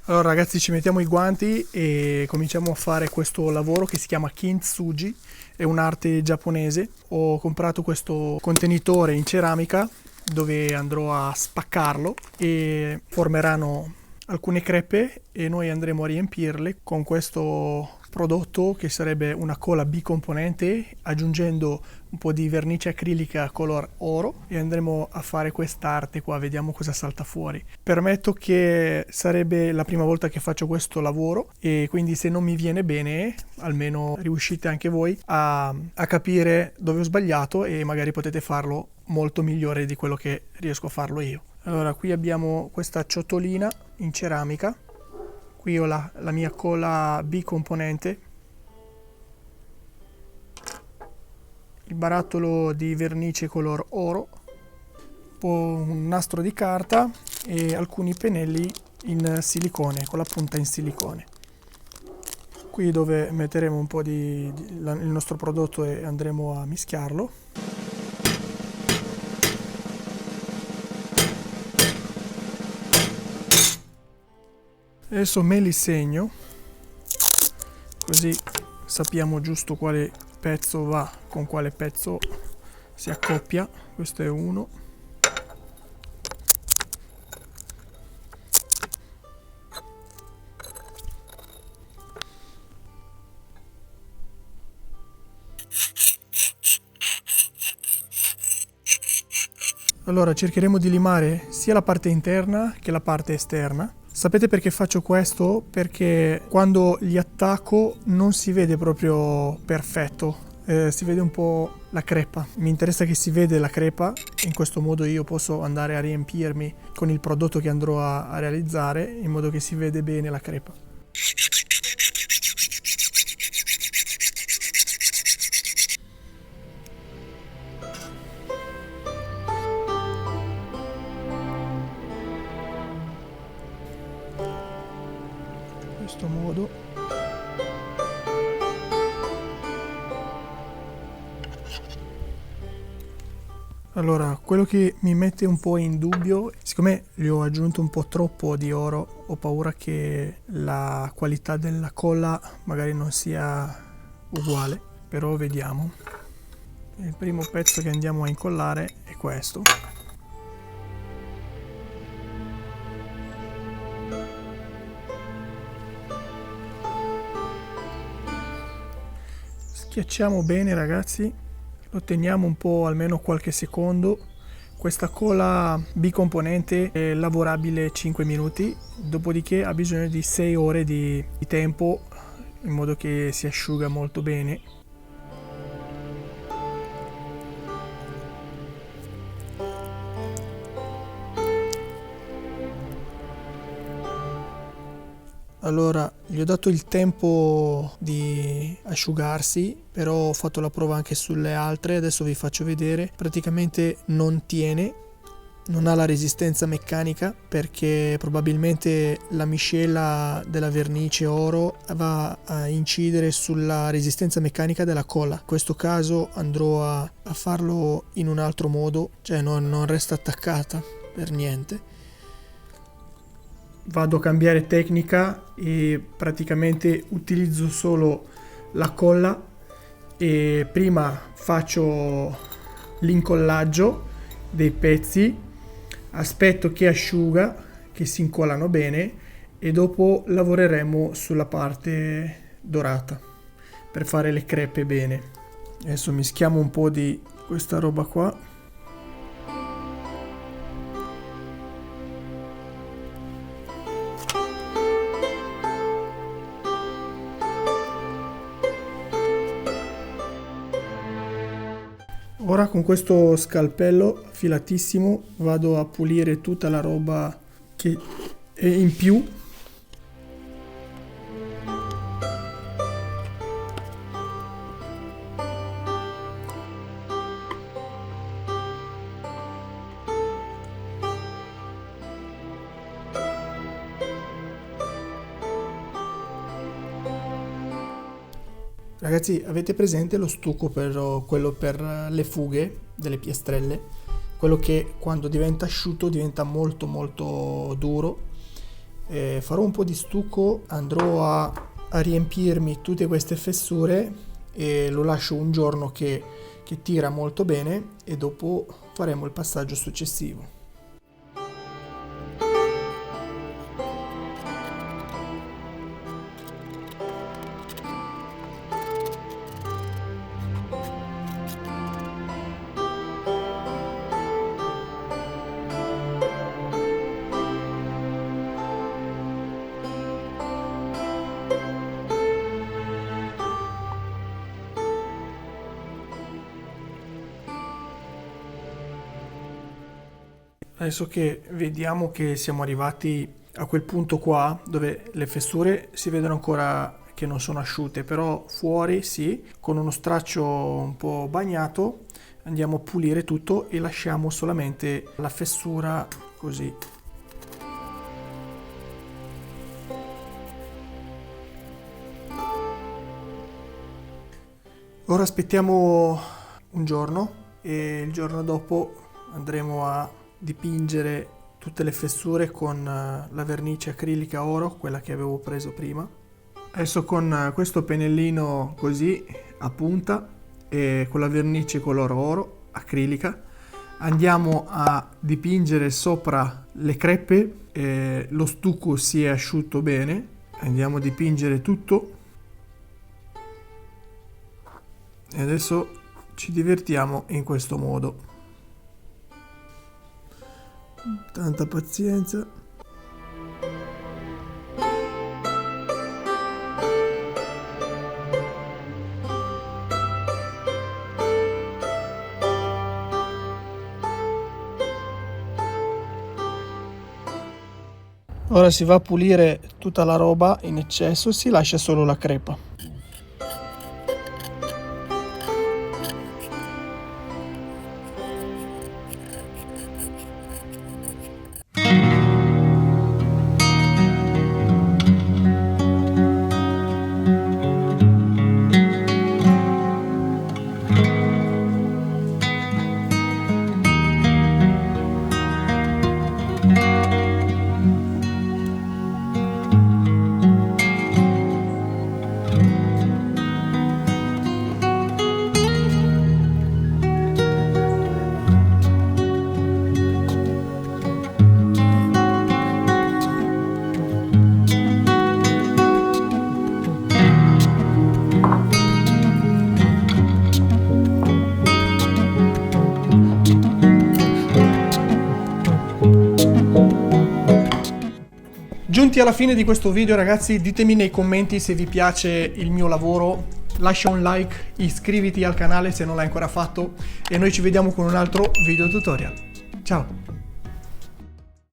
Allora ragazzi, ci mettiamo i guanti e cominciamo a fare questo lavoro che si chiama kintsugi, è un'arte giapponese. Ho comprato questo contenitore in ceramica dove andrò a spaccarlo e formeranno alcune crepe e noi andremo a riempirle con questo prodotto che sarebbe una colla bicomponente, aggiungendo un po' di vernice acrilica color oro, e andremo a fare quest'arte qua, vediamo cosa salta fuori. Permetto che sarebbe la prima volta che faccio questo lavoro e quindi se non mi viene bene almeno riuscite anche voi a capire dove ho sbagliato e magari potete farlo molto migliore di quello che riesco a farlo io. Allora, qui abbiamo questa ciotolina in ceramica, qui ho la mia colla bicomponente, il barattolo di vernice color oro, un nastro di carta e alcuni pennelli in silicone, con la punta in silicone. Qui dove metteremo un po' il nostro prodotto e andremo a mischiarlo. Adesso me li segno, così sappiamo giusto quale pezzo va con quale pezzo si accoppia. Questo è uno. Allora cercheremo di limare sia la parte interna che la parte esterna. Sapete perché faccio questo? Perché quando li attacco non si vede proprio perfetto, si vede un po' la crepa. Mi interessa che si vede la crepa, in questo modo io posso andare a riempirmi con il prodotto che andrò a realizzare, in modo che si vede bene la crepa. In questo modo. Allora, quello che mi mette un po' in dubbio, siccome gli ho aggiunto un po' troppo di oro, ho paura che la qualità della colla magari non sia uguale, però vediamo. Il primo pezzo che andiamo a incollare è questo. Schiacciamo bene ragazzi, lo teniamo un po', almeno qualche secondo. Questa colla bicomponente è lavorabile 5 minuti, dopodiché ha bisogno di 6 ore di tempo in modo che si asciuga molto bene. Allora, gli ho dato il tempo di asciugarsi, però ho fatto la prova anche sulle altre, adesso vi faccio vedere. Praticamente non tiene, non ha la resistenza meccanica, perché probabilmente la miscela della vernice oro va a incidere sulla resistenza meccanica della colla. In questo caso andrò a farlo in un altro modo, cioè non resta attaccata per niente. Vado a cambiare tecnica e praticamente utilizzo solo la colla e prima faccio l'incollaggio dei pezzi, aspetto che asciuga, che si incollano bene, e dopo lavoreremo sulla parte dorata per fare le crepe bene. Adesso mischiamo un po' di questa roba qua. Ora con questo scalpello filatissimo vado a pulire tutta la roba che è in più. Ragazzi, avete presente lo stucco quello per le fughe delle piastrelle? Quello che quando diventa asciutto diventa molto molto duro Farò un po' di stucco, andrò a riempirmi tutte queste fessure e lo lascio un giorno che tira molto bene e dopo faremo il passaggio successivo. Adesso che vediamo che siamo arrivati a quel punto qua dove le fessure si vedono ancora che non sono asciutte, però fuori sì, con uno straccio un po' bagnato andiamo a pulire tutto e lasciamo solamente la fessura così. Ora aspettiamo un giorno e il giorno dopo andremo a dipingere tutte le fessure con la vernice acrilica oro, quella che avevo preso prima. Adesso con questo pennellino così a punta e con la vernice color oro acrilica andiamo a dipingere sopra le crepe, lo stucco si è asciutto bene, andiamo a dipingere tutto e adesso ci divertiamo in questo modo. Tanta pazienza. Ora si va a pulire tutta la roba in eccesso, si lascia solo la crepa. Giunti alla fine di questo video, ragazzi, ditemi nei commenti se vi piace il mio lavoro, lascia un like, iscriviti al canale se non l'hai ancora fatto e noi ci vediamo con un altro video tutorial. Ciao!